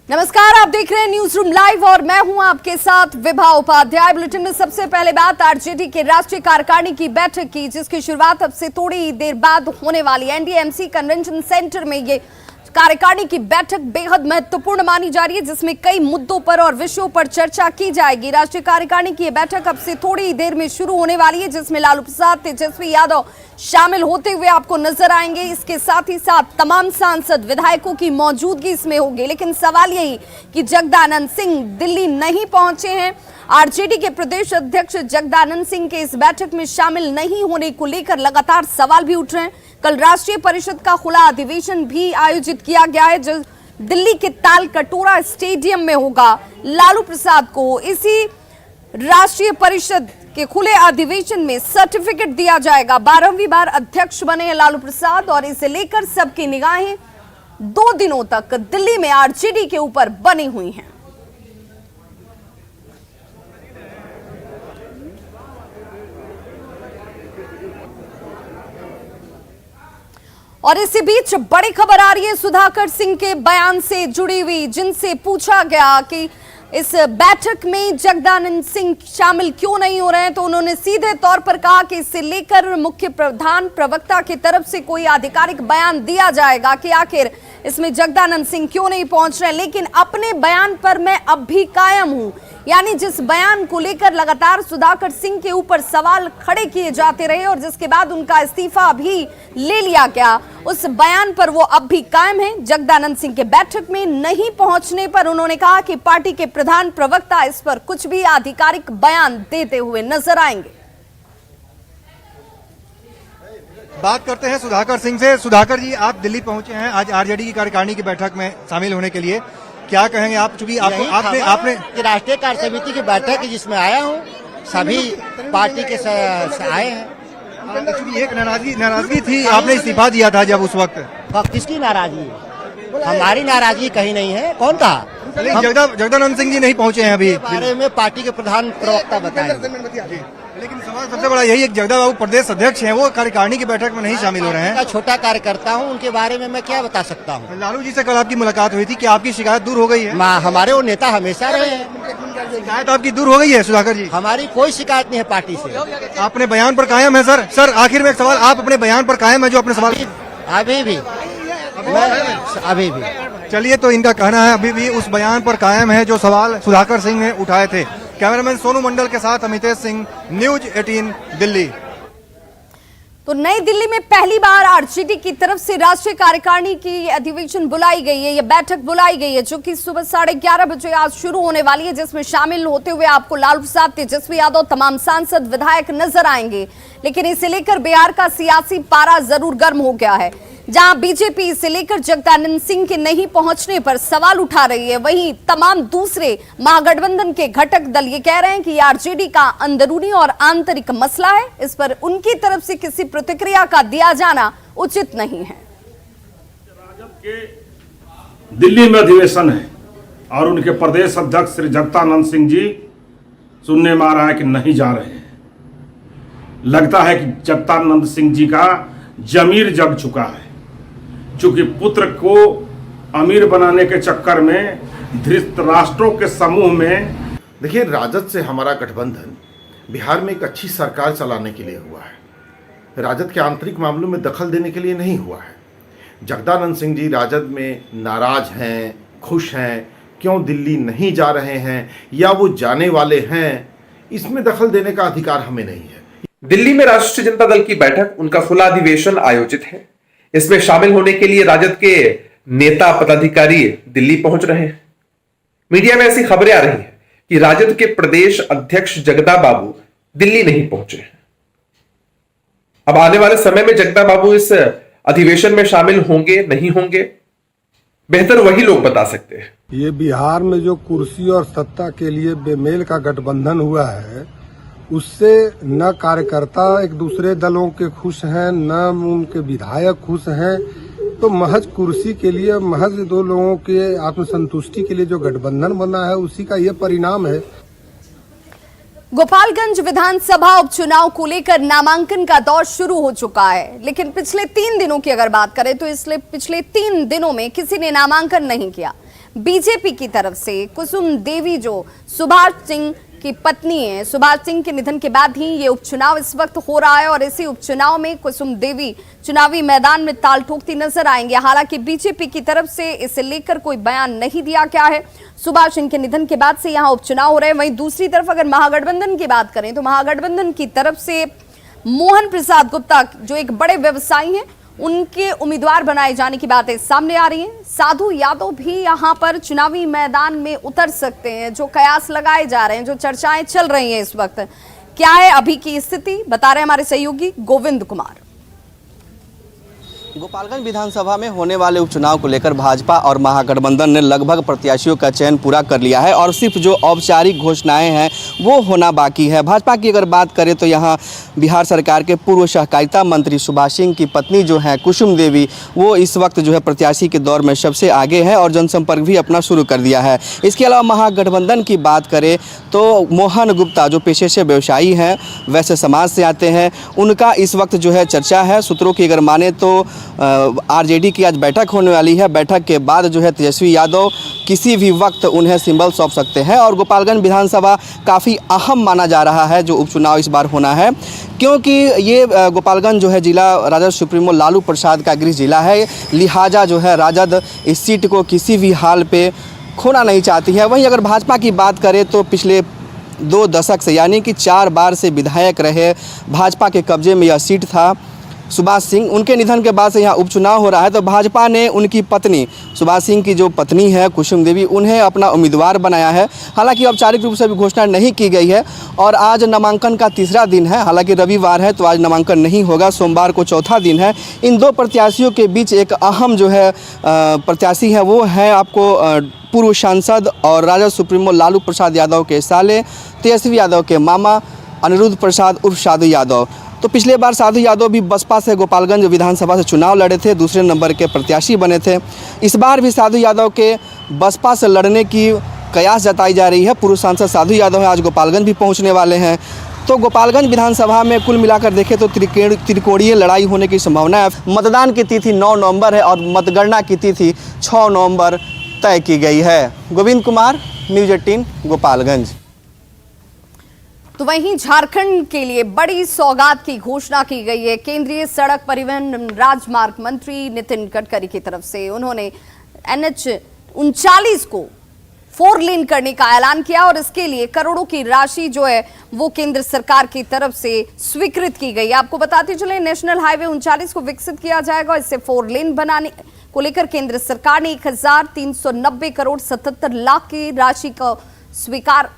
नमस्कार, आप देख रहे हैं न्यूज रूम लाइव और मैं हूं आपके साथ विभा उपाध्याय। बुलेटिन में सबसे पहले बात आरजेडी के राष्ट्रीय कार्यकारिणी की बैठक की, जिसकी शुरुआत अब से थोड़ी देर बाद होने वाली। एनडीएमसी कन्वेंशन सेंटर में ये कार्यकारिणी की बैठक बेहद महत्वपूर्ण मानी जा रही है, जिसमें कई मुद्दों पर और विषयों पर चर्चा की जाएगी। राष्ट्रीय कार्यकारिणी की बैठक अब से थोड़ी देर में शुरू होने वाली है, जिसमें लालू प्रसाद, तेजस्वी यादव शामिल होते हुए आपको नजर आएंगे। इसके साथ ही साथ तमाम सांसद विधायकों की मौजूदगी इसमें होगी। लेकिन सवाल यही कि जगदानंद सिंह दिल्ली नहीं पहुंचे हैं। आरजेडी के प्रदेश अध्यक्ष जगदानंद सिंह के इस बैठक में शामिल नहीं होने को लेकर लगातार सवाल भी उठ रहे हैं। कल राष्ट्रीय परिषद का खुला अधिवेशन भी आयोजित किया गया है, जो दिल्ली के ताल कटोरा स्टेडियम में होगा। लालू प्रसाद को इसी राष्ट्रीय परिषद के खुले अधिवेशन में सर्टिफिकेट दिया जाएगा। 12वीं बार अध्यक्ष बने हैं लालू प्रसाद और इसे लेकर सबकी निगाहें 2 दिनों तक दिल्ली में आरजेडी के ऊपर बनी हुई हैं। और इसी बीच बड़ी खबर आ रही है सुधाकर सिंह के बयान से जुड़ी हुई, जिनसे पूछा गया कि इस बैठक में जगदानंद सिंह शामिल क्यों नहीं हो रहे हैं, तो उन्होंने सीधे तौर पर कहा कि इसे लेकर मुख्य प्रधान प्रवक्ता की तरफ से कोई आधिकारिक बयान दिया जाएगा कि आखिर इसमें जगदानंद सिंह क्यों नहीं पहुंच रहे हैं। लेकिन अपने बयान पर मैं अब भी कायम हूं, यानी जिस बयान को लेकर लगातार सुधाकर सिंह के ऊपर सवाल खड़े किए जाते रहे और जिसके बाद उनका इस्तीफा भी ले लिया गया, उस बयान पर वो अब भी कायम है। जगदानंद सिंह के बैठक में नहीं पहुंचने पर उन्होंने कहा कि पार्टी के प्रधान प्रवक्ता इस पर कुछ भी आधिकारिक बयान देते हुए नजर आएंगे। बात करते हैं सुधाकर सिंह से। सुधाकर जी, आप दिल्ली पहुंचे हैं आज आरजेडी की कार्यकारिणी की बैठक में शामिल होने के लिए, क्या कहेंगे आप? चूंकि आपने राष्ट्रीय कार्य समिति की बैठक है जिसमें आया हूँ, सभी पार्टी के आए हैं। चूंकि एक नाराजगी थी, आपने इस्तीफा दिया था जब उस वक्त। किसकी नाराजगी? हमारी नाराजगी कहीं नहीं है। कौन कहा? जगदानंद सिंह जी नहीं पहुंचे हैं अभी। बारे में पार्टी के प्रधान प्रवक्ता बताएंगे। लेकिन सवाल सबसे बड़ा यही है, जगदा बाबू प्रदेश अध्यक्ष हैं, वो कार्यकारिणी की बैठक में नहीं शामिल हो रहे हैं। छोटा कार्यकर्ता हूँ, उनके बारे में मैं क्या बता सकता हूँ। लालू जी से कल आपकी मुलाकात हुई थी, क्या आपकी शिकायत दूर हो गई है? हमारे वो नेता हमेशा रहे हैं। शिकायत आपकी दूर हो गई है सुधाकर जी? हमारी कोई शिकायत नहीं है पार्टी से। अपने बयान पर कायम है सर? सर आखिर में एक सवाल, आप अपने बयान पर कायम है जो अपने सवाल? अभी भी। चलिए, तो इनका कहना है अभी भी उस बयान पर कायम है जो सवाल सुधाकर सिंह ने उठाए थे। कैमरामैन सोनू मंडल के साथ अमितेश सिंह, न्यूज 18 दिल्ली। तो नई दिल्ली में पहली बार आरजेडी की तरफ से राष्ट्रीय कार्यकारिणी की अधिवेशन बुलाई गई है, यह बैठक बुलाई गई है, जो कि सुबह 11:30 बजे आज शुरू होने वाली है, जिसमें शामिल होते हुए आपको लालू प्रसाद, तेजस्वी यादव, तमाम सांसद विधायक नजर आएंगे। लेकिन इसे लेकर बिहार का सियासी पारा जरूर गर्म हो गया है। जहां बीजेपी इसे लेकर जगदानंद सिंह के नहीं पहुंचने पर सवाल उठा रही है, वहीं तमाम दूसरे महागठबंधन के घटक दल ये कह रहे हैं कि आरजेडी का अंदरूनी और आंतरिक मसला है, इस पर उनकी तरफ से किसी प्रतिक्रिया का दिया जाना उचित नहीं है। राजद के दिल्ली में अधिवेशन है और उनके प्रदेश अध्यक्ष श्री जगदानंद सिंह जी सुनने में आ रहा है कि नहीं जा रहे हैं। लगता है कि जगदानंद सिंह जी का जमीर जग चुका है, चूंकि पुत्र को अमीर बनाने के चक्कर में धृतराष्ट्रों के समूह में। देखिए, राजद से हमारा गठबंधन बिहार में एक अच्छी सरकार चलाने के लिए हुआ है, राजद के आंतरिक मामलों में दखल देने के लिए नहीं हुआ है। जगदानंद सिंह जी राजद में नाराज हैं, खुश हैं, क्यों दिल्ली नहीं जा रहे हैं या वो जाने वाले हैं, इसमें दखल देने का अधिकार हमें नहीं है। दिल्ली में राष्ट्रीय जनता दल की बैठक, उनका खुला अधिवेशन आयोजित है। इसमें शामिल होने के लिए राजद के नेता पदाधिकारी दिल्ली पहुंच रहे हैं। मीडिया में ऐसी खबरें आ रही हैं कि राजद के प्रदेश अध्यक्ष जगदा बाबू दिल्ली नहीं पहुंचे। अब आने वाले समय में जगदा बाबू इस अधिवेशन में शामिल होंगे नहीं होंगे, बेहतर वही लोग बता सकते हैं। ये बिहार में जो कुर्सी और सत्ता के लिए बेमेल का गठबंधन हुआ है, उससे न कार्यकर्ता एक दूसरे दलों के खुश हैं, न उनके विधायक खुश हैं। तो महज कुर्सी के लिए, महज 2 लोगों के आत्मसंतुष्टि के लिए जो गठबंधन बना है, उसी का ये परिणाम है। गोपालगंज विधानसभा उपचुनाव को लेकर नामांकन का दौर शुरू हो चुका है, लेकिन पिछले 3 दिनों की अगर बात करें तो इसलिए पिछले 3 दिनों में किसी ने नामांकन नहीं किया। बीजेपी की तरफ से कुसुम देवी जो सुभाष सिंह की पत्नी है, सुभाष सिंह के निधन के बाद ही ये उपचुनाव इस वक्त हो रहा है और इसी उपचुनाव में कुसुम देवी चुनावी मैदान में ताल ठोकती नजर आएंगे। हालांकि बीजेपी की तरफ से इसे लेकर कोई बयान नहीं दिया गया है। सुभाष सिंह के निधन के बाद से यहां उपचुनाव हो रहे हैं। वहीं दूसरी तरफ अगर महागठबंधन की बात करें तो महागठबंधन की तरफ से मोहन प्रसाद गुप्ता जो एक बड़े व्यवसायी हैं, उनके उम्मीदवार बनाए जाने की बातें सामने आ रही हैं। साधु यादव भी यहां पर चुनावी मैदान में उतर सकते हैं, जो कयास लगाए जा रहे हैं, जो चर्चाएं चल रही हैं इस वक्त। क्या है अभी की स्थिति, बता रहे हैं हमारे सहयोगी गोविंद कुमार। गोपालगंज विधानसभा में होने वाले उपचुनाव को लेकर भाजपा और महागठबंधन ने लगभग प्रत्याशियों का चयन पूरा कर लिया है और सिर्फ जो औपचारिक घोषणाएं हैं वो होना बाकी है। भाजपा की अगर बात करें तो यहाँ बिहार सरकार के पूर्व सहकारिता मंत्री सुभाष सिंह की पत्नी जो है कुसुम देवी, वो इस वक्त जो है प्रत्याशी के दौर में सबसे आगे है और जनसंपर्क भी अपना शुरू कर दिया है। इसके अलावा महागठबंधन की बात करें तो मोहन गुप्ता जो पेशे से व्यवसायी हैं, वैसे समाज से आते हैं, उनका इस वक्त जो है चर्चा है। सूत्रों की अगर माने तो आरजेडी की आज बैठक होने वाली है। बैठक के बाद जो है तेजस्वी यादव किसी भी वक्त उन्हें सिंबल सौंप सकते हैं और गोपालगंज विधानसभा काफ़ी अहम माना जा रहा है जो उपचुनाव इस बार होना है, क्योंकि ये गोपालगंज जो है जिला राजद सुप्रीमो लालू प्रसाद का गृह जिला है। लिहाजा जो है राजद इस सीट को किसी भी हाल पे खोना नहीं चाहती है। वहीं अगर भाजपा की बात करें तो पिछले 2 दशक से यानी कि 4 बार से विधायक रहे भाजपा के कब्जे में यह सीट था सुभाष सिंह, उनके निधन के बाद से यहाँ उपचुनाव हो रहा है। तो भाजपा ने उनकी पत्नी सुभाष सिंह की जो पत्नी है कुसुम देवी, उन्हें अपना उम्मीदवार बनाया है। हालांकि औपचारिक रूप से अभी घोषणा नहीं की गई है और आज नामांकन का तीसरा दिन है। हालांकि रविवार है तो आज नामांकन नहीं होगा, सोमवार को चौथा दिन है। इन 2 प्रत्याशियों के बीच एक अहम जो है प्रत्याशी है, वो है आपको पूर्व सांसद और राजद सुप्रीमो लालू प्रसाद यादव के साले तेजस्वी यादव के मामा अनिरुद्ध प्रसाद उर्फ साधु यादव। तो पिछले बार साधु यादव भी बसपा से गोपालगंज विधानसभा से चुनाव लड़े थे, दूसरे नंबर के प्रत्याशी बने थे। इस बार भी साधु यादव के बसपा से लड़ने की कयास जताई जा रही है। पूर्व सांसद साधु यादव आज गोपालगंज भी पहुंचने वाले हैं। तो गोपालगंज विधानसभा में कुल मिलाकर देखें तो त्रिकोणीय लड़ाई होने की संभावना है। मतदान की तिथि 9 नवंबर है और मतगणना की तिथि 6 नवंबर तय की गई है। गोविंद कुमार, न्यूज़ 18 गोपालगंज। तो वहीं झारखंड के लिए बड़ी सौगात की घोषणा की गई है केंद्रीय सड़क परिवहन राजमार्ग मंत्री नितिन गडकरी की तरफ से। उन्होंने NH 39 को 4 लेन करने का ऐलान किया और इसके लिए करोड़ों की राशि जो है वो केंद्र सरकार की तरफ से स्वीकृत की गई। आपको बताते चले नेशनल हाईवे 39 को विकसित किया जाएगा। इससे 4 लेन बनाने को लेकर केंद्र सरकार ने 1390 करोड़ 77 लाख की राशि का स्वीकार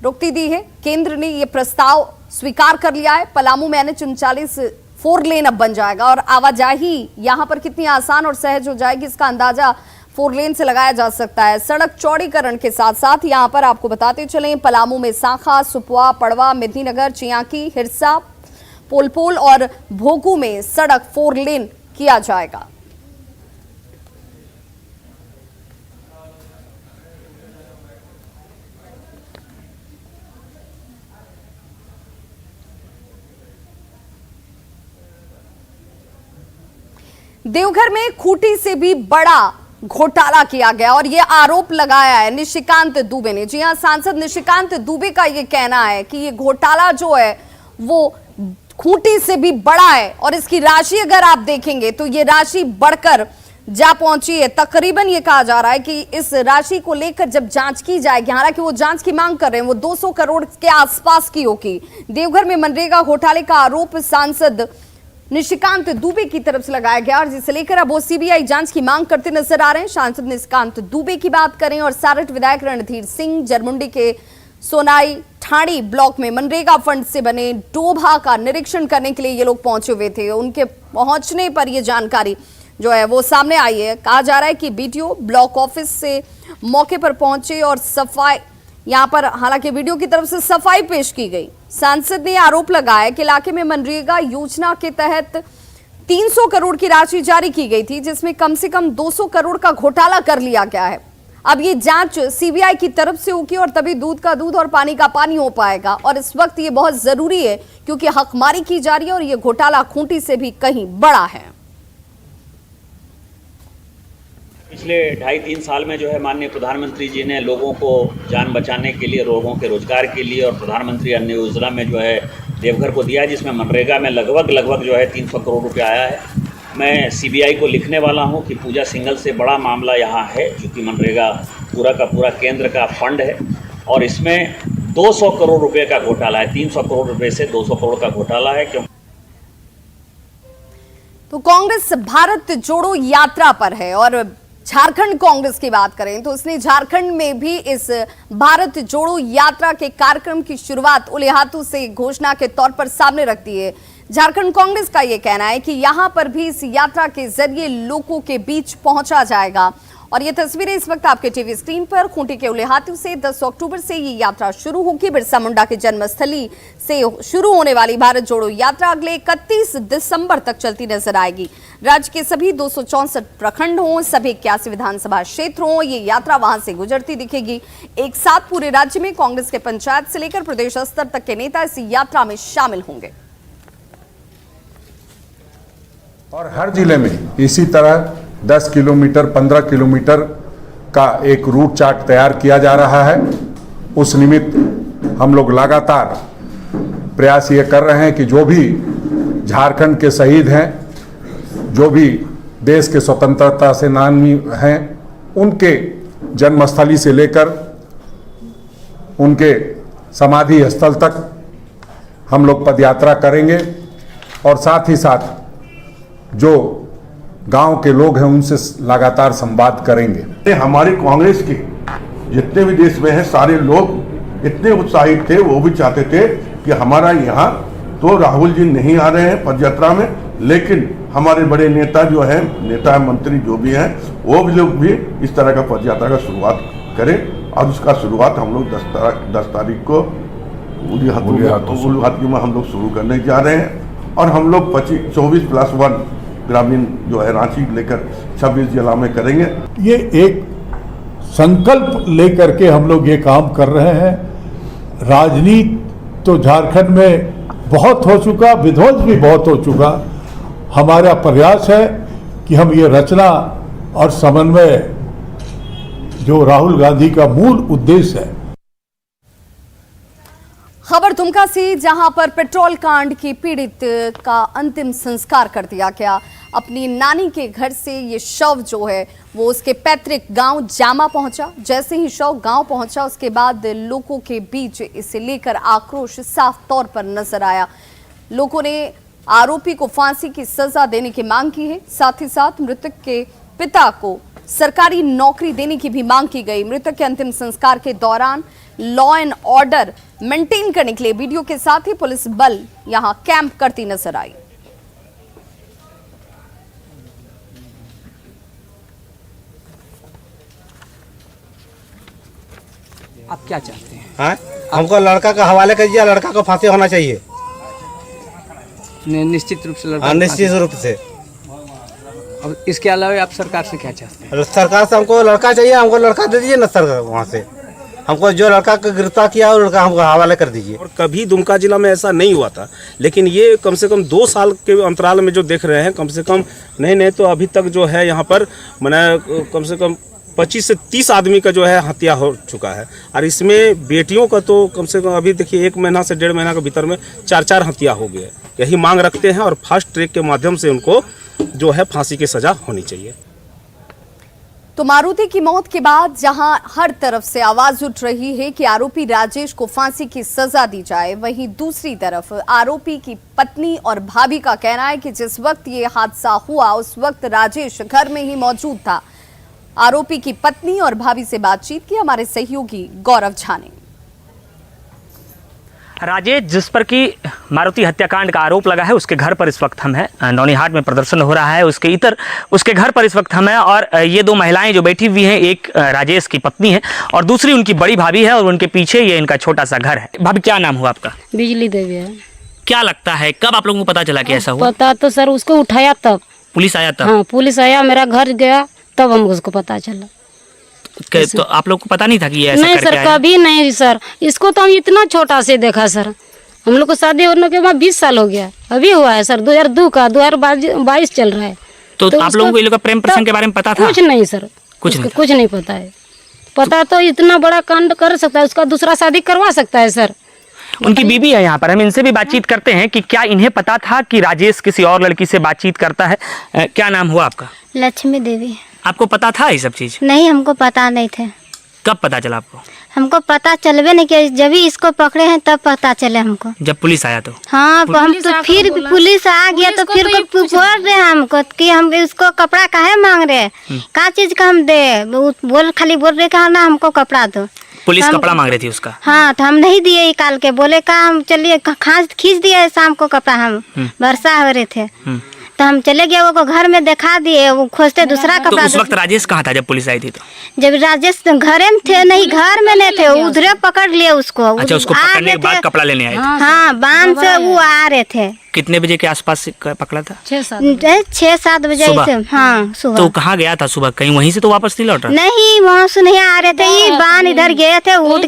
रोकती दी है। केंद्र ने यह प्रस्ताव स्वीकार कर लिया है। पलामू में NH 39 4 लेन अब बन जाएगा और आवाजाही यहां पर कितनी आसान और सहज हो जाएगी इसका अंदाजा 4 लेन से लगाया जा सकता है। सड़क चौड़ीकरण के साथ साथ यहां पर आपको बताते चलें पलामू में साखा, सुपवा, पड़वा, मेदिनीनगर, चियाकी, हिरसा, पोलपोल और भोगू में सड़क 4 लेन किया जाएगा। देवघर में खूंटी से भी बड़ा घोटाला किया गया और यह आरोप लगाया है निशिकांत दुबे ने। जी हां, सांसद निशिकांत दुबे का यह कहना है कि यह घोटाला जो है वो खूंटी से भी बड़ा है और इसकी राशि अगर आप देखेंगे तो यह राशि बढ़कर जा पहुंची है। तकरीबन यह कहा जा रहा है कि इस राशि को लेकर जब जांच की जाएगी, हालांकि वो जांच की मांग कर रहे हैं, वो 200 करोड़ के आसपास की होगी। देवघर में मनरेगा घोटाले का आरोप सांसद निशिकांत दुबे की तरफ से लगाया गया और जिसे लेकर अब वो सीबीआई जांच की मांग करते नजर आ रहे हैं। सांसद निशिकांत दुबे की बात करें और सारठ विधायक रणधीर सिंह जरमुंडी के सोनाई ठाणी ब्लॉक में मनरेगा फंड से बने डोभा का निरीक्षण करने के लिए ये लोग पहुंचे हुए थे। उनके पहुंचने पर यह जानकारी जो है वो सामने आई है। कहा जा रहा है कि बीटीओ ब्लॉक ऑफिस से मौके पर पहुंचे और सफाई यहां पर हालांकि वीडियो की तरफ से सफाई पेश की गई। सांसद ने आरोप लगाया कि इलाके में मनरेगा योजना के तहत 300 करोड़ की राशि जारी की गई थी, जिसमें कम से कम 200 करोड़ का घोटाला कर लिया गया है। अब ये जांच सीबीआई की तरफ से होगी और तभी दूध का दूध और पानी का पानी हो पाएगा और इस वक्त ये बहुत जरूरी है क्योंकि हकमारी की जा रही है और ये घोटाला खूंटी से भी कहीं बड़ा है। पिछले 2.5-3 साल में जो है माननीय प्रधानमंत्री जी ने लोगों को जान बचाने के लिए, लोगों के रोजगार के लिए और प्रधानमंत्री अन्य योजना में जो है देवघर को दिया है, जिसमें मनरेगा में लगभग जो है 300 करोड़ रुपए आया है। मैं सीबीआई को लिखने वाला हूं कि पूजा सिंघल से बड़ा मामला यहां है, क्योंकि मनरेगा पूरा का पूरा केंद्र का फंड है और इसमें 200 करोड़ रुपए का घोटाला है। 300 करोड़ रुपए से 200 करोड़ का घोटाला है। क्यों? तो कांग्रेस भारत जोड़ो यात्रा पर है और झारखंड कांग्रेस की बात करें तो उसने झारखंड में भी इस भारत जोड़ो यात्रा के कार्यक्रम की शुरुआत उले हाथों से घोषणा के तौर पर सामने रख दी है। झारखंड कांग्रेस का यह कहना है कि यहां पर भी इस यात्रा के जरिए लोगों के बीच पहुंचा जाएगा और ये तस्वीरें इस वक्त आपके टीवी स्क्रीन पर खूंटी के उले हाथों से 10 अक्टूबर से ये यात्रा शुरू होगी। बिरसा मुंडा के जन्मस्थली से शुरू होने वाली भारत जोड़ो यात्रा अगले 31 दिसंबर तक चलती नजर आएगी। राज्य के सभी 264 प्रखंड हों, सभी 81 विधानसभा क्षेत्र हों, ये यात्रा वहां से गुजरती दिखेगी। एक साथ पूरे राज्य में कांग्रेस के पंचायत से लेकर प्रदेश स्तर तक के नेता इस यात्रा में शामिल होंगे और हर जिले में इसी तरह 10 किलोमीटर 15 किलोमीटर का एक रूट चार्ट तैयार किया जा रहा है। उस निमित्त हम लोग लगातार प्रयास ये कर रहे हैं कि जो भी झारखंड के शहीद हैं, जो भी देश के स्वतंत्रता सेनानी हैं, उनके जन्मस्थली से लेकर उनके समाधि स्थल तक हम लोग पदयात्रा करेंगे और साथ ही साथ जो गांव के लोग हैं उनसे लगातार संवाद करेंगे। हमारी कांग्रेस के जितने भी देश में हैं सारे लोग इतने उत्साहित थे, वो भी चाहते थे कि हमारा यहाँ तो राहुल जी नहीं आ रहे हैं पदयात्रा में, लेकिन हमारे बड़े नेता जो हैं, नेता मंत्री जो भी हैं, वो भी लोग भी इस तरह का पदयात्रा का शुरुआत करें और उसका शुरुआत हम लोग 10 तारीख को उली हाथी में हम लोग शुरू करने जा रहे हैं और हम लोग 24+1 ग्रामीण जो है रांची लेकर 26 जिला में करेंगे। ये एक संकल्प लेकर के हम लोग ये काम कर रहे हैं। राजनीति तो झारखंड में बहुत हो चुका, विध्वंस भी बहुत हो चुका। हमारा प्रयास है कि हम ये रचना और समन्वय जो राहुल गांधी का मूल उद्देश्य है। खबर दुमका से, जहां पर पेट्रोल कांड की पीड़ित का अंतिम संस्कार कर दिया गया। अपनी नानी के घर से ये शव जो है वो उसके पैतृक गांव जामा पहुंचा। जैसे ही शव गांव पहुंचा उसके बाद लोगों के बीच इसे लेकर आक्रोश साफ तौर पर नजर आया। लोगों ने आरोपी को फांसी की सजा देने की मांग की है। साथ ही साथ मृतक के पिता को सरकारी नौकरी देने की भी मांग की गई। मृतक के अंतिम संस्कार के दौरान लॉ एंड ऑर्डर मेंटेन करने के लिए वीडियो के साथ ही पुलिस बल यहां कैंप करती नजर आई। आप क्या चाहते हैं? हाँ, हमको लड़का का हवाले कर दिया, लड़का को फांसी होना चाहिए। निश्चित रूप से लड़का निश्चित रूप से। अब इसके अलावा आप सरकार से क्या चाहते हैं? सरकार से हमको लड़का चाहिए, हमको लड़का दे दीजिए ना सर। वहाँ से हमको जो लड़का को गिरफ्तार किया और लड़का हमको हवाले कर दीजिए। और कभी दुमका जिला में ऐसा नहीं हुआ था, लेकिन ये कम से कम 2 साल के अंतराल में जो देख रहे हैं, कम से कम नहीं तो अभी तक जो है यहाँ पर मैंने कम से कम 25 से 30 आदमी का जो है हत्या हो चुका है। और इसमें बेटियों का तो कम से कम अभी देखिए 1 महीना से 1.5 महीना के भीतर में 4 हत्या हो गए। यही मांग रखते हैं और फास्ट ट्रैक के माध्यम से उनको जो है फांसी की सजा होनी चाहिए। तो मारुति की मौत के बाद जहां हर तरफ से आवाज उठ रही है कि आरोपी राजेश को फांसी की सजा दी जाए, वहीं दूसरी तरफ आरोपी की पत्नी और भाभी का कहना है कि जिस वक्त ये हादसा हुआ उस वक्त राजेश घर में ही मौजूद था। आरोपी की पत्नी और भाभी से बातचीत की हमारे सहयोगी गौरव झा ने। राजेश जिस पर कि मारुति हत्याकांड का आरोप लगा है उसके घर पर इस वक्त हम हैं। नौनिहाट में प्रदर्शन हो रहा है, उसके घर पर इस वक्त हम हैं और ये 2 महिलाएं जो बैठी हुई हैं, एक राजेश की पत्नी है और दूसरी उनकी बड़ी भाभी है और उनके पीछे ये इनका छोटा सा घर है। भाभी क्या नाम हुआ आपका? बिजली देवी है। क्या लगता है कब आप लोगों को पता चला कि ऐसा हुआ? पता तो सर उसको उठाया तब पुलिस आया तब? हाँ, पुलिस आया, मेरा घर गया तब हम उसको पता चला। तो आप लोग को पता नहीं था कि ये ऐसा नहीं सर, कभी नहीं सर। इसको तो हम इतना छोटा से देखा सर। हम लोग को शादी होने के बाद 20 साल हो गया, अभी हुआ है सर 2002 का 2022 चल रहा है। तो आप लोगों को ये लोग प्रेम प्रसंग के बारे में पता था? कुछ नहीं सर, कुछ नहीं कुछ नहीं पता है। पता तो इतना बड़ा कांड कर सकता है, उसका दूसरा शादी करवा सकता है सर। उनकी बीबी है यहाँ पर, हम इनसे भी बातचीत करते हैं कि क्या इन्हें पता था कि राजेश किसी और लड़की से बातचीत करता है। क्या नाम हुआ आपका? लक्ष्मी देवी। आपको पता था ये सब चीज? नहीं, हमको पता नहीं थे। कब पता चला आपको? हमको पता चलवे नहीं कि जब ही इसको पकड़े हैं तब पता चले हमको। जब पुलिस आया तो? हाँ, हम तो फिर पुलिस आ गया तो फिर बोल रहे हैं हमको कि हम इसको कपड़ा काहे मांग रहे हैं, क्या चीज का हम दे, खाली बोल रहे कहा ना हमको कपड़ा दो। पुलिस कपड़ा मांग रही थी उसका? हाँ, तो हम नहीं दिए निकाल के, बोले का हम चलिए खींच दिए शाम को कपड़ा, हम वर्षा हो रहे थे तो हम चले गए, वो घर में दिखा दिए, वो खोजते दूसरा कपड़ा। तो उस वक्त राजेश कहाँ था जब पुलिस आई थी? तो जब राजेश घरे में थे नहीं, घर में नहीं थे, उधरे पकड़ लिए उसको। अच्छा, उसको पकड़ने के बाद कपड़ा लेने आए थे? हाँ, बांध से वो आ रहे थे। कितने बजे के आसपास पकड़ा था? 6-7 बजे। हाँ, सुबह। तो कहाँ गया था सुबह? कहीं वहीं से तो वापस नहीं लौटा? नहीं, वहाँ से नहीं आ रहे थे, ये बान इधर गए थे, उठ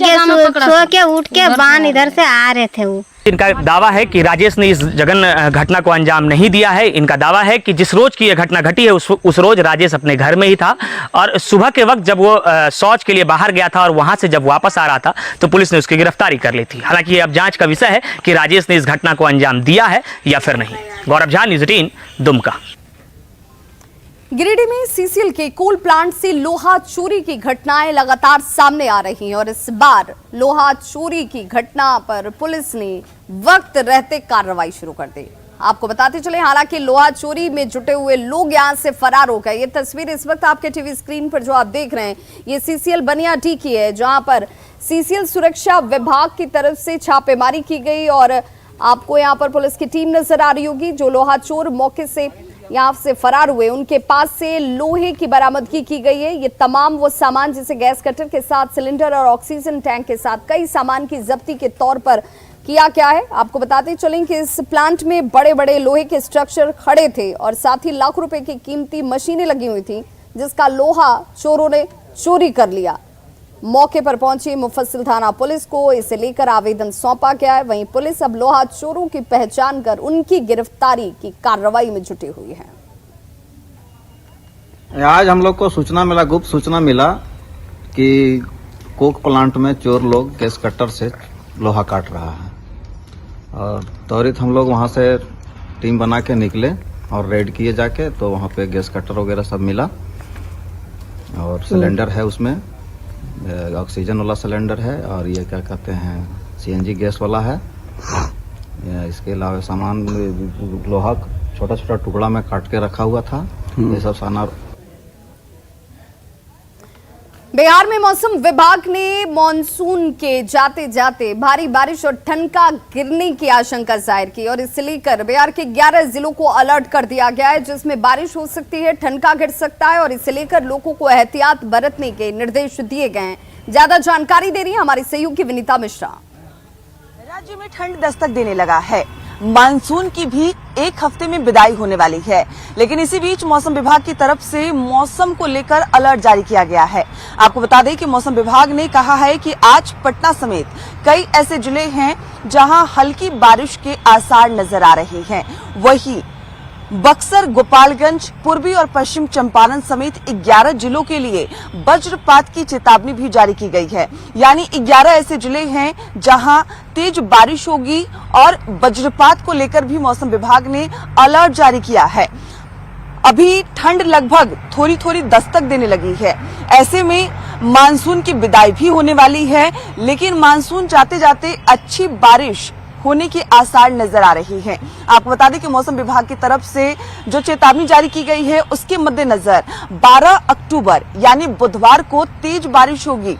के बान इधर से आ रहे थे। वो इनका दावा है कि राजेश ने इस जघन्य घटना को अंजाम नहीं दिया है। इनका दावा है कि जिस रोज की यह घटना घटी है उस रोज राजेश अपने घर में ही था और सुबह के वक्त जब वो शौच के लिए बाहर गया था और वहां से जब वापस आ रहा था तो पुलिस ने उसकी गिरफ्तारी कर ली थी। हालांकि ये अब जांच का विषय है कि राजेश ने इस घटना को अंजाम दिया है या फिर नहीं। गौरव झा, न्यूज़ 18, दुमका। गिरिडीह में सीसीएल के कोल प्लांट से लोहा चोरी की घटनाएं लगातार सामने आ रही हैं और इस बार लोहा चोरी की घटना पर पुलिस ने वक्त रहते कार्रवाई शुरू कर दी। आपको बताते चले, हालांकि लोहा चोरी में जुटे हुए लोग यहां से फरार हो गए। ये तस्वीर इस वक्त आपके टीवी स्क्रीन पर जो आप देख रहे हैं, ये सीसीएल बनियाडीह की है, जहां पर सीसीएल सुरक्षा विभाग की तरफ से छापेमारी की गई और आपको यहां पर पुलिस की टीम नजर आ रही होगी। जो लोहा चोर मौके से यहाँ से फरार हुए, उनके पास से लोहे की बरामदगी की गई है। ये तमाम वो सामान जिसे गैस कटर के साथ सिलेंडर और ऑक्सीजन टैंक के साथ कई सामान की जब्ती के तौर पर किया क्या है। आपको बताते चलें कि इस प्लांट में बड़े बड़े लोहे के स्ट्रक्चर खड़े थे और साथ ही लाख रुपए की कीमती मशीनें लगी हुई थी, जिसका लोहा चोरों ने चोरी कर लिया। मौके पर पहुंची मुफस्सिल थाना पुलिस को इसे लेकर आवेदन सौंपा गया है। वहीं पुलिस अब लोहा चोरों की पहचान कर उनकी गिरफ्तारी की कार्रवाई में जुटी हुई है। आज हम लोग को सूचना मिला, गुप्त सूचना मिला कि कोक प्लांट में चोर लोग गैस कटर से लोहा काट रहा है और त्वरित हम लोग वहां से टीम बना के निकले और रेड किए जाके, तो वहां पे गैस कटर वगैरह सब मिला और सिलेंडर है, उसमें ऑक्सीजन वाला सिलेंडर है और ये क्या कहते हैं सीएनजी गैस वाला है। इसके अलावा सामान लोहा छोटा छोटा टुकड़ा में काट के रखा हुआ था। ये सब सामान। बिहार में मौसम विभाग ने मॉनसून के जाते जाते भारी बारिश और ठनका गिरने की आशंका जाहिर की और इसे लेकर बिहार के 11 जिलों को अलर्ट कर दिया गया है, जिसमें बारिश हो सकती है, ठनका गिर सकता है और इसे लेकर लोगों को एहतियात बरतने के निर्देश दिए गए हैं। ज्यादा जानकारी दे रही है हमारी सहयोगी विनीता मिश्रा। राज्य में ठंड दस्तक देने लगा है, मानसून की भी एक हफ्ते में विदाई होने वाली है, लेकिन इसी बीच मौसम विभाग की तरफ से मौसम को लेकर अलर्ट जारी किया गया है। आपको बता दें कि मौसम विभाग ने कहा है कि आज पटना समेत कई ऐसे जिले हैं जहां हल्की बारिश के आसार नजर आ रहे हैं। वहीं बक्सर, गोपालगंज, पूर्वी और पश्चिम चंपारण समेत 11 जिलों के लिए वज्रपात की चेतावनी भी जारी की गई है। यानी 11 ऐसे जिले हैं जहां तेज बारिश होगी और वज्रपात को लेकर भी मौसम विभाग ने अलर्ट जारी किया है। अभी ठंड लगभग थोड़ी थोड़ी दस्तक देने लगी है, ऐसे में मानसून की विदाई भी होने वाली है, लेकिन मानसून जाते जाते अच्छी बारिश होने के आसार नजर आ रही हैं। आपको बता दें कि मौसम विभाग की तरफ से जो चेतावनी जारी की गई है उसके मद्देनजर 12 अक्टूबर यानी बुधवार को तेज बारिश होगी।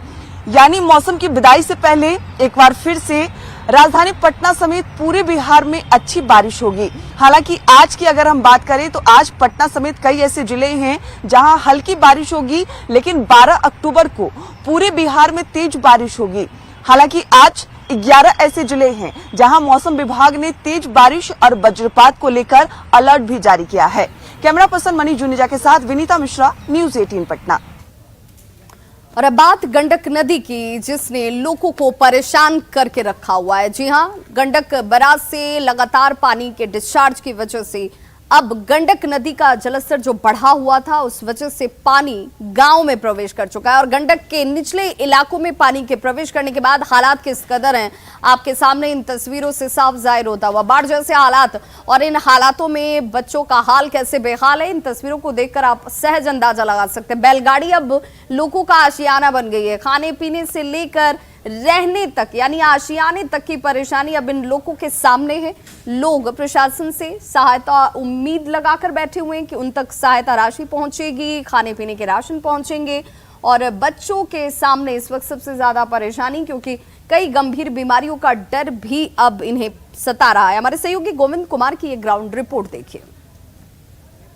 यानी मौसम की विदाई से पहले एक बार फिर से राजधानी पटना समेत पूरे बिहार में अच्छी बारिश होगी। हालांकि आज की अगर हम बात करें तो आज पटना समेत कई ऐसे जिले हैं जहां हल्की बारिश होगी, लेकिन 12 अक्टूबर को पूरे बिहार में तेज बारिश होगी। हालांकि आज 11 ऐसे जिले हैं जहां मौसम विभाग ने तेज बारिश और वज्रपात को लेकर अलर्ट भी जारी किया है। कैमरा पर्सन मनीष जुनेजा के साथ विनीता मिश्रा, न्यूज़ 18 पटना। और अब बात गंडक नदी की, जिसने लोगों को परेशान करके रखा हुआ है। जी हां, गंडक बराज से लगातार पानी के डिस्चार्ज की वजह से अब गंडक नदी का जलस्तर जो बढ़ा हुआ था उस वजह से पानी गांव में प्रवेश कर चुका है और गंडक के निचले इलाकों में पानी के प्रवेश करने के बाद हालात किस कदर हैं आपके सामने इन तस्वीरों से साफ जाहिर होता हुआ। बाढ़ जैसे हालात और इन हालातों में बच्चों का हाल कैसे बेहाल है, इन तस्वीरों को देखकर आप सहज अंदाजा लगा सकते हैं। बैलगाड़ी अब लोगों का आशियाना बन गई है। खाने पीने से लेकर रहने तक यानी आशियाने तक की परेशानी अब इन लोगों के सामने है। लोग प्रशासन से सहायता उम्मीद लगाकर बैठे हुए हैं कि उन तक सहायता राशि पहुंचेगी, खाने पीने के राशन पहुंचेंगे। और बच्चों के सामने इस वक्त सबसे ज्यादा परेशानी, क्योंकि कई गंभीर बीमारियों का डर भी अब इन्हें सता रहा है। हमारे सहयोगी गोविंद कुमार की ये ग्राउंड रिपोर्ट देखिए।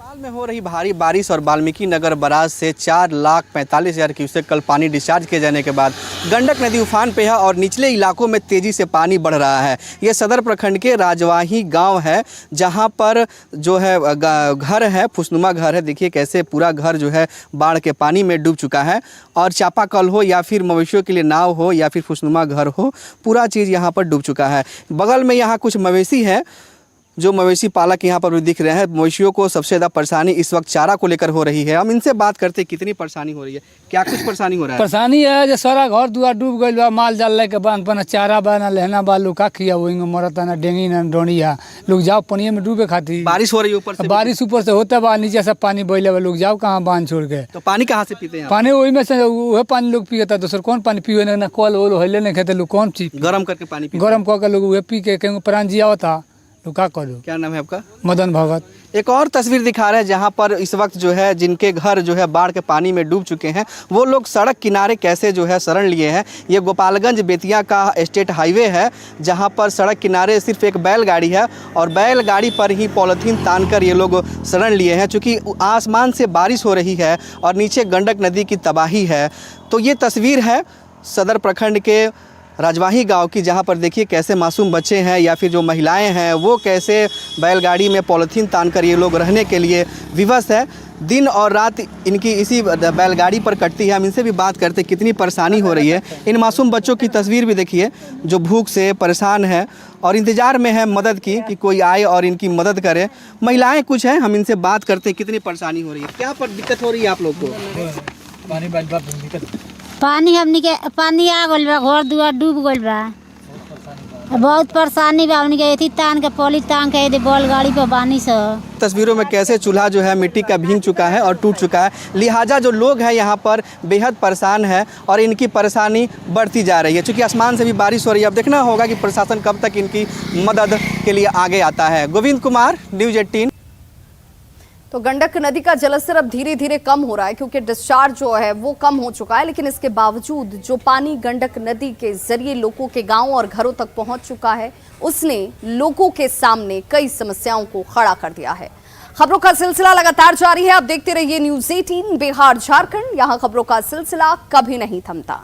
नेपाल में हो रही भारी बारिश और वाल्मीकि नगर बराज से 4,45,000 क्यूसेक कल पानी डिस्चार्ज किए जाने के बाद गंडक नदी उफान पे है और निचले इलाकों में तेजी से पानी बढ़ रहा है। ये सदर प्रखंड के राजवाही गांव है, जहां पर जो है घर है, फुसनुमा घर है। देखिए कैसे पूरा घर जो है बाढ़ के पानी में डूब चुका है और चापाकल हो या फिर मवेशियों के लिए नाव हो या फिर फुसनुमा घर हो, पूरा चीज़ यहाँ पर डूब चुका है। बगल में यहाँ कुछ मवेशी है, जो मवेशी पालक यहाँ पर भी दिख रहे हैं। मवेशियों को सबसे ज़्यादा परेशानी इस वक्त चारा को लेकर हो रही है। हम इनसे बात करते हैं कितनी परेशानी हो रही है, क्या कुछ परेशानी हो रहा है? परेशानी है जो सारा घर दुआर डूब गई बा, माल जाल लेके बांध पर चारा बा, ना लहना बा, लुका खिया हुई मरता, ना डेंगी ना डोनिया। लोग जाओ पनिया में डूबे खाती। बारिश हो रही है ऊपर से, बारिश ऊपर से होता बा, नीचे से पानी बहले बा, लोग जाओ कहाँ बांध छोड़ के। तो पानी कहाँ से पीते हैं? पानी वही में से वह पानी लोग पिएता, दूसर कौन पानी पिए ना कल वोल हिले नहीं खेते लोग, कौन चीज गर्म करके पानी गर्म करके लोग वह पी के कहीं प्राण जिया होता। तो क्या करो? क्या नाम है आपका? मदन भगत। एक और तस्वीर दिखा रहे हैं जहां पर इस वक्त जो है जिनके घर जो है बाढ़ के पानी में डूब चुके हैं, वो लोग सड़क किनारे कैसे जो है शरण लिए हैं। ये गोपालगंज बेतिया का स्टेट हाईवे है, जहां पर सड़क किनारे सिर्फ एक बैलगाड़ी है और बैलगाड़ी पर ही पॉलीथीन तान कर ये लोग शरण लिए हैं। चूँकि आसमान से बारिश हो रही है और नीचे गंडक नदी की तबाही है। तो ये तस्वीर है सदर प्रखंड के राजवाही गांव की, जहां पर देखिए कैसे मासूम बच्चे हैं या फिर जो महिलाएं हैं वो कैसे बैलगाड़ी में पॉलीथीन तानकर ये लोग रहने के लिए विवश है। दिन और रात इनकी इसी बैलगाड़ी पर कटती है। हम इनसे भी बात करते कितनी परेशानी हो रही है। इन मासूम बच्चों की तस्वीर भी देखिए जो भूख से परेशान है और इंतज़ार में है मदद की कि कोई आए और इनकी मदद करे। महिलाएँ कुछ हैं, हम इनसे बात करते कितनी परेशानी हो रही है, क्या पर दिक्कत हो रही है आप लोग को? पानी हमनी के पानी आ गइल बा, घर दुआर डूब गइल बा, बहुत परेशानी बा। हमनी के एथी तान के पॉली तान के बैलगाड़ी पे बानी से। तस्वीरों में कैसे चूल्हा जो है मिट्टी का भींग चुका है और टूट चुका है, लिहाजा जो लोग हैं यहाँ पर बेहद परेशान है और इनकी परेशानी बढ़ती जा रही है। चूँकि आसमान से भी बारिश हो रही है, अब देखना होगा कि प्रशासन कब तक इनकी मदद के लिए आगे आता है। गोविंद कुमार, न्यूज़ 18। तो गंडक नदी का जलस्तर अब धीरे धीरे कम हो रहा है क्योंकि डिस्चार्ज जो है वो कम हो चुका है, लेकिन इसके बावजूद जो पानी गंडक नदी के जरिए लोगों के गांव और घरों तक पहुंच चुका है, उसने लोगों के सामने कई समस्याओं को खड़ा कर दिया है। खबरों का सिलसिला लगातार जारी है, आप देखते रहिए न्यूज़ 18 बिहार झारखंड। यहां खबरों का सिलसिला कभी नहीं थमता।